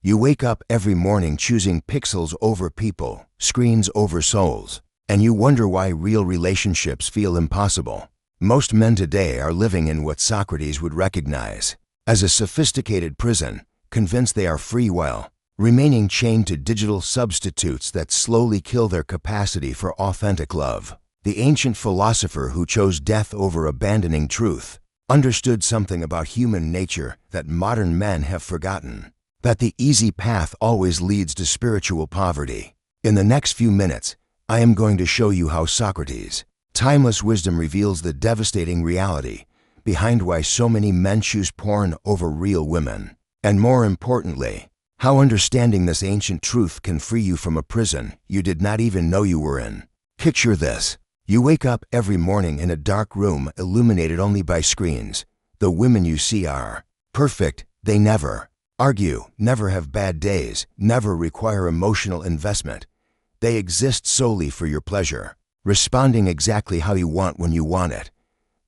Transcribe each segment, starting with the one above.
You wake up every morning choosing pixels over people, screens over souls, and you wonder why real relationships feel impossible. Most men today are living in what Socrates would recognize as a sophisticated prison, convinced they are free while remaining chained to digital substitutes that slowly kill their capacity for authentic love. The ancient philosopher who chose death over abandoning truth understood something about human nature that modern men have forgotten: that the easy path always leads to spiritual poverty. In the next few minutes, I am going to show you how Socrates' timeless wisdom reveals the devastating reality behind why so many men choose porn over real women. And more importantly, how understanding this ancient truth can free you from a prison you did not even know you were in. Picture this. You wake up every morning in a dark room illuminated only by screens. The women you see are perfect. They never argue, never have bad days, never require emotional investment. They exist solely for your pleasure, responding exactly how you want when you want it.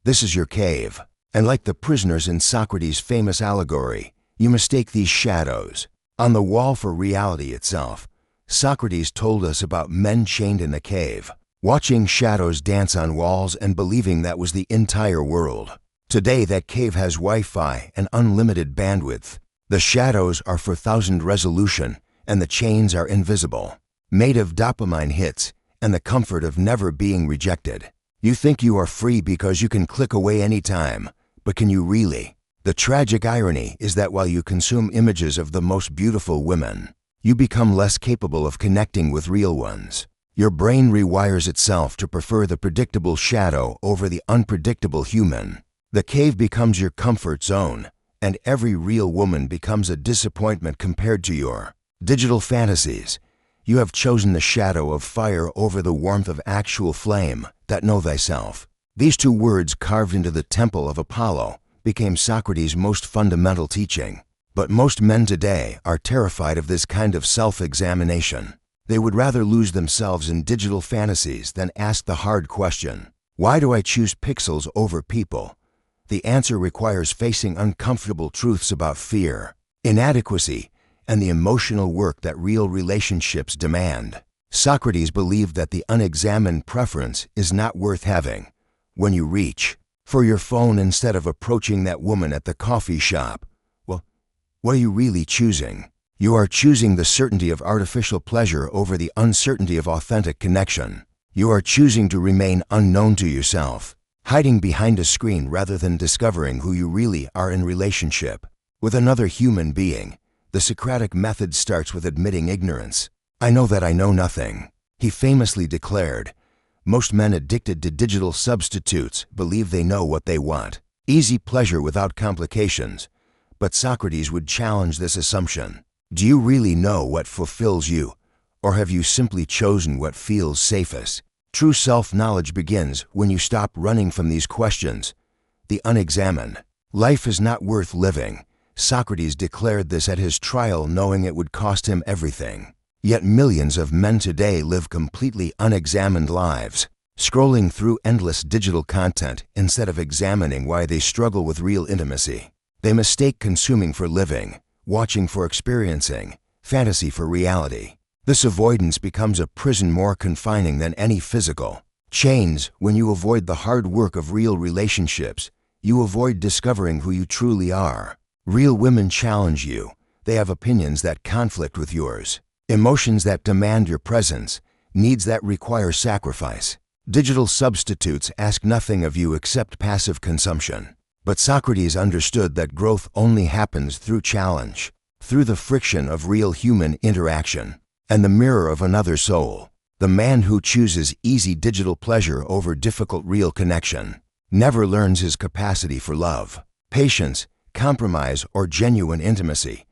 This is your cave. And like the prisoners in Socrates' famous allegory, you mistake these shadows on the wall for reality itself. Socrates told us about men chained in a cave, watching shadows dance on walls and believing that was the entire world. Today that cave has Wi-Fi and unlimited bandwidth. The shadows are for 1000 resolution and the chains are invisible, made of dopamine hits and the comfort of never being rejected. You think you are free because you can click away anytime, but can you really? The tragic irony is that while you consume images of the most beautiful women, you become less capable of connecting with real ones. Your brain rewires itself to prefer the predictable shadow over the unpredictable human. The cave becomes your comfort zone, and every real woman becomes a disappointment compared to your digital fantasies. You have chosen the shadow of fire over the warmth of actual flame that know thyself. These two words carved into the temple of Apollo became Socrates' most fundamental teaching. But most men today are terrified of this kind of self-examination. They would rather lose themselves in digital fantasies than ask the hard question, why do I choose pixels over people? The answer requires facing uncomfortable truths about fear, inadequacy, and the emotional work that real relationships demand. Socrates believed that the unexamined preference is not worth having. When you reach for your phone instead of approaching that woman at the coffee shop, well, what are you really choosing? You are choosing the certainty of artificial pleasure over the uncertainty of authentic connection. You are choosing to remain unknown to yourself, hiding behind a screen rather than discovering who you really are in relationship with another human being. The Socratic method starts with admitting ignorance. I know that I know nothing, he famously declared. Most men addicted to digital substitutes believe they know what they want, easy pleasure without complications. But Socrates would challenge this assumption. Do you really know what fulfills you, or have you simply chosen what feels safest? True self-knowledge begins when you stop running from these questions. The unexamined life is not worth living. Socrates declared this at his trial, knowing it would cost him everything. Yet millions of men today live completely unexamined lives, scrolling through endless digital content instead of examining why they struggle with real intimacy. They mistake consuming for living, watching for experiencing, fantasy for reality. This avoidance becomes a prison more confining than any physical chains. When you avoid the hard work of real relationships, you avoid discovering who you truly are. Real women challenge you. They have opinions that conflict with yours, emotions that demand your presence, needs that require sacrifice. Digital substitutes ask nothing of you except passive consumption. But Socrates understood that growth only happens through challenge, through the friction of real human interaction, and the mirror of another soul. The man who chooses easy digital pleasure over difficult real connection never learns his capacity for love, patience, compromise, or genuine intimacy.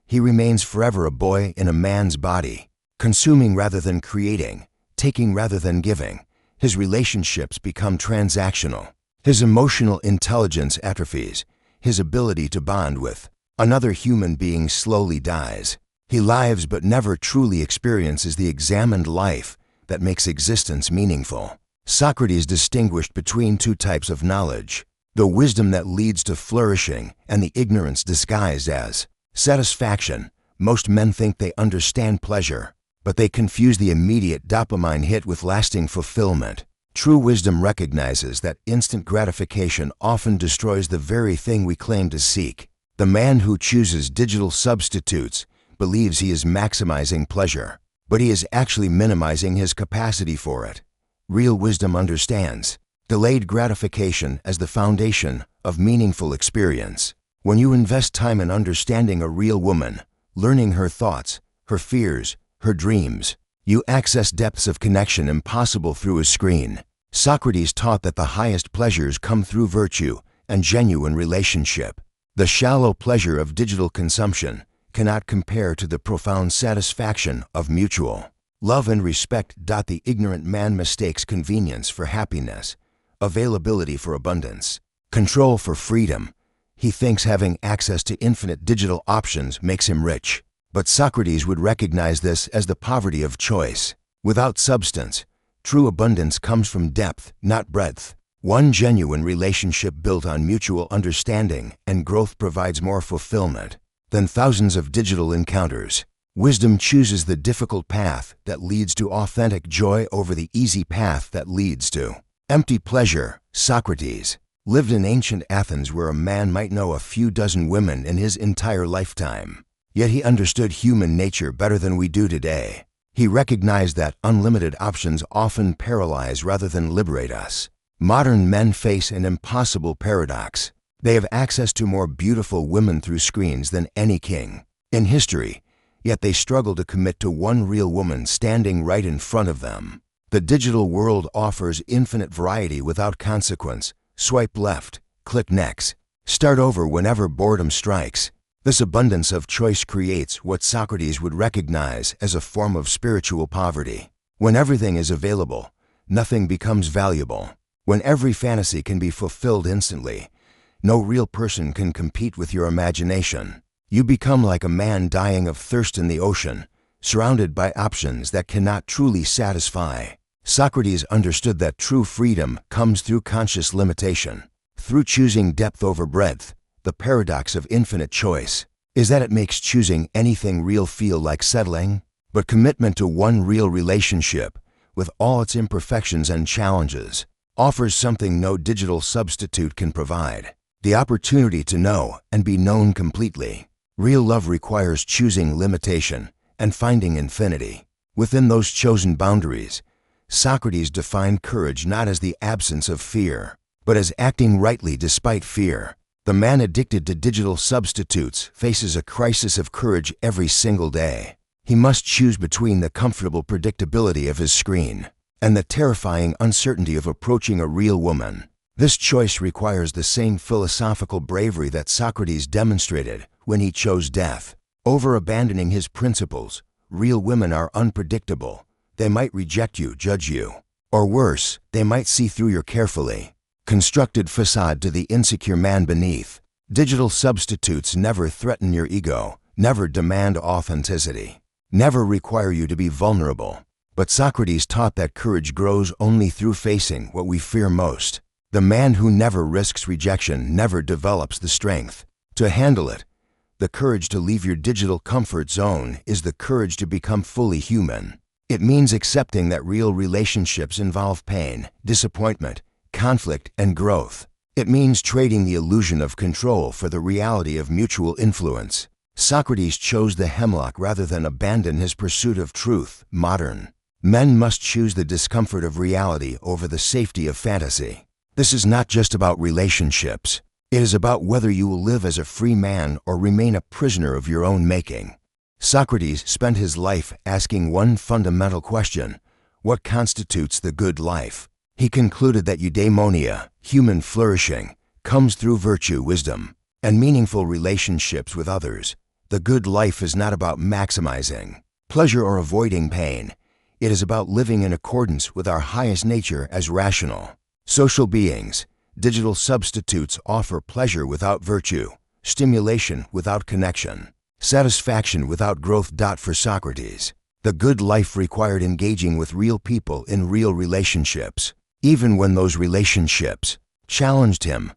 He remains forever a boy in a man's body, consuming rather than creating, taking rather than giving. His relationships become transactional. His emotional intelligence atrophies. His ability to bond with another human being slowly dies. He lives but never truly experiences the examined life that makes existence meaningful. Socrates distinguished between two types of knowledge: the wisdom that leads to flourishing and the ignorance disguised as satisfaction. Most men think they understand pleasure, but they confuse the immediate dopamine hit with lasting fulfillment. True wisdom recognizes that instant gratification often destroys the very thing we claim to seek. The man who chooses digital substitutes believes he is maximizing pleasure, but he is actually minimizing his capacity for it. Real wisdom understands delayed gratification as the foundation of meaningful experience. When you invest time in understanding a real woman, learning her thoughts, her fears, her dreams, you access depths of connection impossible through a screen. Socrates taught that the highest pleasures come through virtue and genuine relationship. The shallow pleasure of digital consumption cannot compare to the profound satisfaction of mutual love and respect. The ignorant man mistakes convenience for happiness, availability for abundance, control for freedom. He thinks having access to infinite digital options makes him rich. But Socrates would recognize this as the poverty of choice. Without substance, true abundance comes from depth, not breadth. One genuine relationship built on mutual understanding and growth provides more fulfillment than thousands of digital encounters. Wisdom chooses the difficult path that leads to authentic joy over the easy path that leads to empty pleasure. Socrates lived in ancient Athens, where a man might know a few dozen women in his entire lifetime. Yet he understood human nature better than we do today. He recognized that unlimited options often paralyze rather than liberate us. Modern men face an impossible paradox. They have access to more beautiful women through screens than any king in history, yet they struggle to commit to one real woman standing right in front of them. The digital world offers infinite variety without consequence. Swipe left, click next, start over whenever boredom strikes. This abundance of choice creates what Socrates would recognize as a form of spiritual poverty. When everything is available, nothing becomes valuable. When every fantasy can be fulfilled instantly, no real person can compete with your imagination. You become like a man dying of thirst in the ocean, surrounded by options that cannot truly satisfy. Socrates understood that true freedom comes through conscious limitation. Through choosing depth over breadth, the paradox of infinite choice is that it makes choosing anything real feel like settling. But commitment to one real relationship, with all its imperfections and challenges, offers something no digital substitute can provide: the opportunity to know and be known completely. Real love requires choosing limitation and finding infinity. Within those chosen boundaries, Socrates defined courage not as the absence of fear, but as acting rightly despite fear. The man addicted to digital substitutes faces a crisis of courage every single day. He must choose between the comfortable predictability of his screen and the terrifying uncertainty of approaching a real woman. This choice requires the same philosophical bravery that Socrates demonstrated when he chose death over abandoning his principles. Real women are unpredictable. They might reject you, judge you, or worse, they might see through your carefully constructed facade to the insecure man beneath. Digital substitutes never threaten your ego, never demand authenticity, never require you to be vulnerable. But Socrates taught that courage grows only through facing what we fear most. The man who never risks rejection never develops the strength to handle it. The courage to leave your digital comfort zone is the courage to become fully human. It means accepting that real relationships involve pain, disappointment, conflict, and growth. It means trading the illusion of control for the reality of mutual influence. Socrates chose the hemlock rather than abandon his pursuit of truth. Modern men must choose the discomfort of reality over the safety of fantasy. This is not just about relationships. It is about whether you will live as a free man or remain a prisoner of your own making. Socrates spent his life asking one fundamental question: what constitutes the good life? He concluded that eudaimonia, human flourishing, comes through virtue, wisdom, and meaningful relationships with others. The good life is not about maximizing pleasure or avoiding pain. It is about living in accordance with our highest nature as rational, social beings. Digital substitutes offer pleasure without virtue, stimulation without connection, satisfaction without growth. For Socrates, the good life required engaging with real people in real relationships. Even when those relationships challenged him,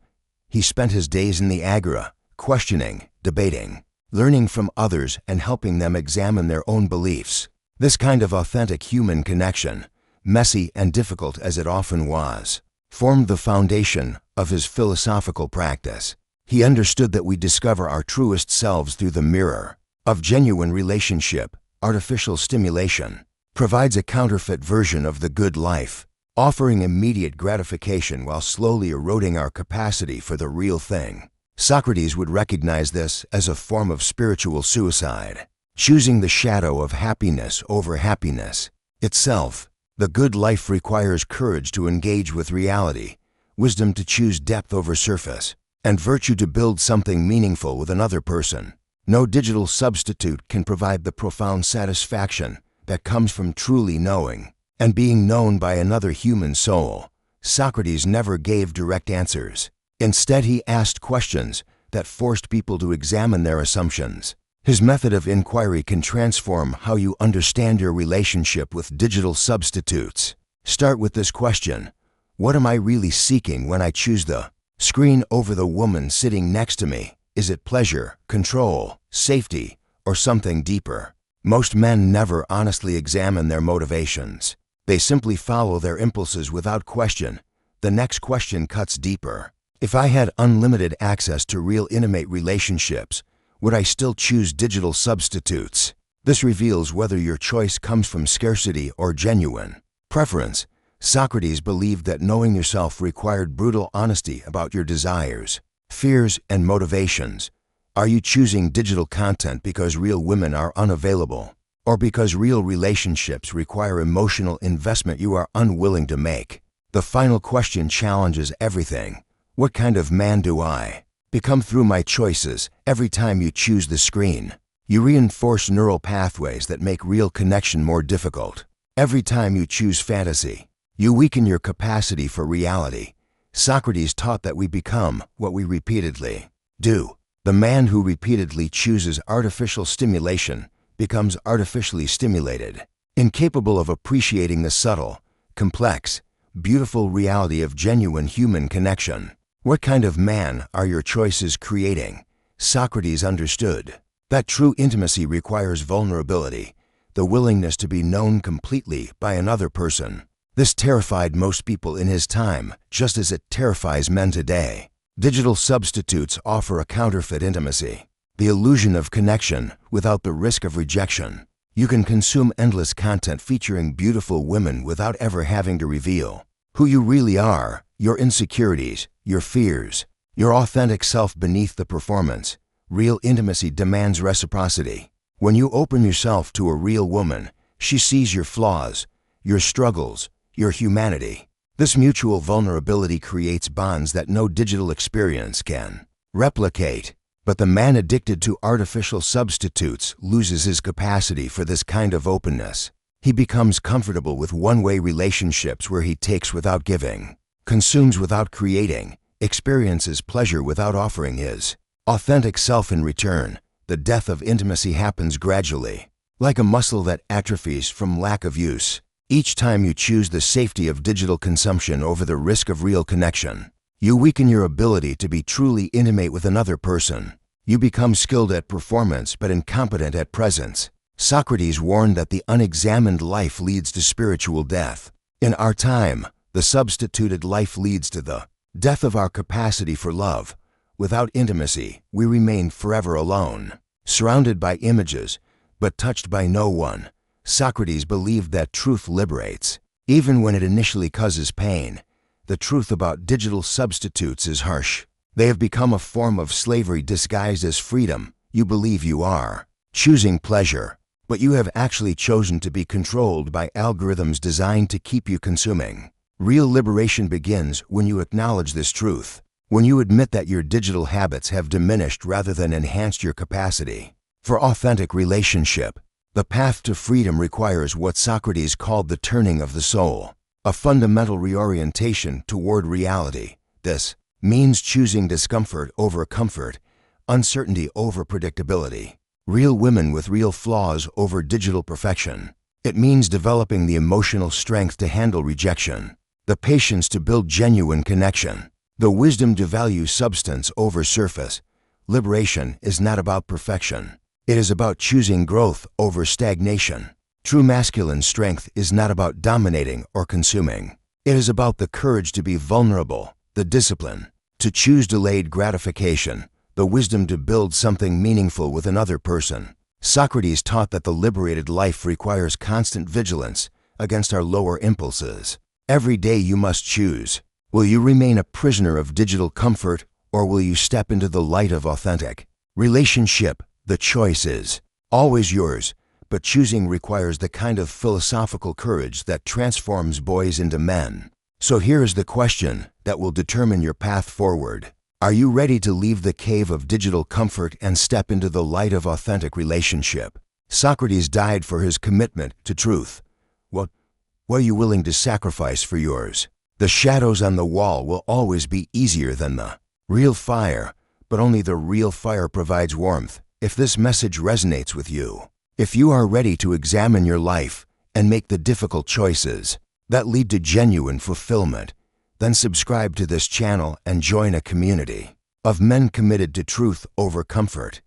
he spent his days in the agora, questioning, debating, learning from others and helping them examine their own beliefs. This kind of authentic human connection, messy and difficult as it often was, formed the foundation of his philosophical practice. He understood that we discover our truest selves through the mirror of genuine relationship. Artificial stimulation provides a counterfeit version of the good life, offering immediate gratification while slowly eroding our capacity for the real thing. Socrates would recognize this as a form of spiritual suicide, choosing the shadow of happiness over happiness itself. The good life requires courage to engage with reality, wisdom to choose depth over surface, and virtue to build something meaningful with another person. No digital substitute can provide the profound satisfaction that comes from truly knowing and being known by another human soul. Socrates never gave direct answers. Instead, he asked questions that forced people to examine their assumptions. His method of inquiry can transform how you understand your relationship with digital substitutes. Start with this question: what am I really seeking when I choose the screen over the woman sitting next to me? Is it pleasure, control, safety, or something deeper? Most men never honestly examine their motivations. They simply follow their impulses without question. The next question cuts deeper. If I had unlimited access to real intimate relationships, would I still choose digital substitutes? This reveals whether your choice comes from scarcity or genuine preference. Socrates believed that knowing yourself required brutal honesty about your desires, fears, and motivations. Are you choosing digital content because real women are unavailable, or because real relationships require emotional investment you are unwilling to make? The final question challenges everything. What kind of man do I become through my choices? Every time you choose the screen, you reinforce neural pathways that make real connection more difficult. Every time you choose fantasy, you weaken your capacity for reality. Socrates taught that we become what we repeatedly do. The man who repeatedly chooses artificial stimulation becomes artificially stimulated, incapable of appreciating the subtle, complex, beautiful reality of genuine human connection. What kind of man are your choices creating? Socrates understood that true intimacy requires vulnerability, the willingness to be known completely by another person. This terrified most people in his time, just as it terrifies men today. Digital substitutes offer a counterfeit intimacy, the illusion of connection without the risk of rejection. You can consume endless content featuring beautiful women without ever having to reveal who you really are, your insecurities, your fears, your authentic self beneath the performance. Real intimacy demands reciprocity. When you open yourself to a real woman, she sees your flaws, your struggles, your humanity. This mutual vulnerability creates bonds that no digital experience can replicate. But the man addicted to artificial substitutes loses his capacity for this kind of openness. He becomes comfortable with one-way relationships where he takes without giving, consumes without creating, experiences pleasure without offering his authentic self in return. The death of intimacy happens gradually, like a muscle that atrophies from lack of use. Each time you choose the safety of digital consumption over the risk of real connection, you weaken your ability to be truly intimate with another person. You become skilled at performance but incompetent at presence. Socrates warned that the unexamined life leads to spiritual death. In our time, the substituted life leads to the death of our capacity for love. Without intimacy, we remain forever alone, surrounded by images, but touched by no one. Socrates believed that truth liberates, even when it initially causes pain. The truth about digital substitutes is harsh. They have become a form of slavery disguised as freedom. You believe you are choosing pleasure, but you have actually chosen to be controlled by algorithms designed to keep you consuming. Real liberation begins when you acknowledge this truth, when you admit that your digital habits have diminished rather than enhanced your capacity for authentic relationship. The path to freedom requires what Socrates called the turning of the soul, a fundamental reorientation toward reality. This means choosing discomfort over comfort, uncertainty over predictability, real women with real flaws over digital perfection. It means developing the emotional strength to handle rejection, the patience to build genuine connection, the wisdom to value substance over surface, Liberation is not about perfection. It is about choosing growth over stagnation. True masculine strength is not about dominating or consuming. It is about the courage to be vulnerable, the discipline to choose delayed gratification, the wisdom to build something meaningful with another person. Socrates taught that the liberated life requires constant vigilance against our lower impulses. Every day you must choose. Will you remain a prisoner of digital comfort, or will you step into the light of authentic relationship? The choice is always yours, but choosing requires the kind of philosophical courage that transforms boys into men. So here is the question that will determine your path forward. Are you ready to leave the cave of digital comfort and step into the light of authentic relationship? Socrates died for his commitment to truth. What are you willing to sacrifice for yours? The shadows on the wall will always be easier than the real fire, but only the real fire provides warmth. If this message resonates with you, if you are ready to examine your life and make the difficult choices that lead to genuine fulfillment, then subscribe to this channel and join a community of men committed to truth over comfort.